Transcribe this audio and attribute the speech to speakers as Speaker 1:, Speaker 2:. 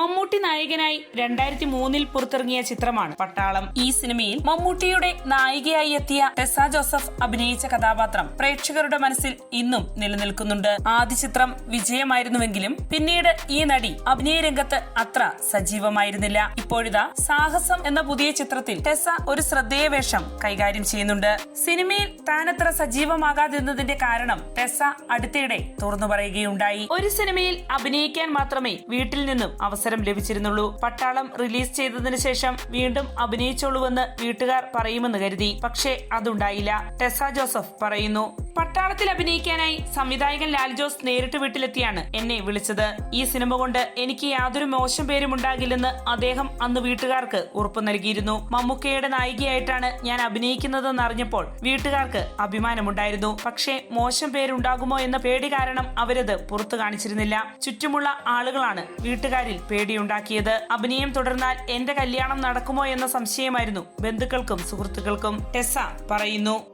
Speaker 1: മമ്മൂട്ടി നായകനായി 2003 പുറത്തിറങ്ങിയ ചിത്രമാണ് പട്ടാളം. ഈ സിനിമയിൽ മമ്മൂട്ടിയുടെ നായികയായി എത്തിയ ടെസ ജോസഫ് അഭിനയിച്ച കഥാപാത്രം പ്രേക്ഷകരുടെ മനസ്സിൽ ഇന്നും നിലനിൽക്കുന്നുണ്ട്. ആദ്യ ചിത്രം വിജയമായിരുന്നുവെങ്കിലും പിന്നീട് ഈ നടി അഭിനയ രംഗത്ത് അത്ര സജീവമായിരുന്നില്ല. ഇപ്പോഴിതാ സാഹസം എന്ന പുതിയ ചിത്രത്തിൽ ടെസ ഒരു ശ്രദ്ധേയ വേഷം കൈകാര്യം ചെയ്യുന്നുണ്ട്. സിനിമയിൽ താനത്ര സജീവമാകാതിരുന്നതിന്റെ കാരണം ടെസ അടുത്തിടെ തുറന്നു പറയുകയുണ്ടായി. ഒരു സിനിമയിൽ അഭിനയിക്കാൻ മാത്രമേ വീട്ടിൽ നിന്നും അവസരം ലഭിച്ചിരുന്നുള്ളൂ. പട്ടാളം റിലീസ് ചെയ്തതിനു ശേഷം വീണ്ടും അഭിനയിച്ചോളൂവെന്ന് വീട്ടുകാർ പറയുമെന്ന് കരുതി. പക്ഷേ അതുണ്ടായില്ല. ടെസ ജോസഫ് പറയുന്നു, പട്ടാളത്തിൽ അഭിനയിക്കാനായി സംവിധായകൻ ലാൽ ജോസ് നേരിട്ട് വീട്ടിലെത്തിയാണ് എന്നെ വിളിച്ചത്. ഈ സിനിമ കൊണ്ട് എനിക്ക് യാതൊരു മോശം പേരും ഉണ്ടാകില്ലെന്ന് അദ്ദേഹം അന്ന് വീട്ടുകാർക്ക് ഉറപ്പു നൽകിയിരുന്നു. മമ്മൂക്കയുടെ നായികയായിട്ടാണ് ഞാൻ അഭിനയിക്കുന്നതെന്ന് അറിഞ്ഞപ്പോൾ വീട്ടുകാർക്ക് അഭിമാനമുണ്ടായിരുന്നു. പക്ഷേ മോശം പേരുണ്ടാകുമോ എന്ന പേടി കാരണം അവരത് പുറത്തു കാണിച്ചിരുന്നില്ല. ചുറ്റുമുള്ള ആളുകളാണ് വീട്ടുകാരിൽ പേടിയുണ്ടാക്കിയത്. അഭിനയം തുടർന്നാൽ എന്റെ കല്യാണം നടക്കുമോ എന്ന സംശയമായിരുന്നു ബന്ധുക്കൾക്കും സുഹൃത്തുക്കൾക്കും. ടെസ പറയുന്നു.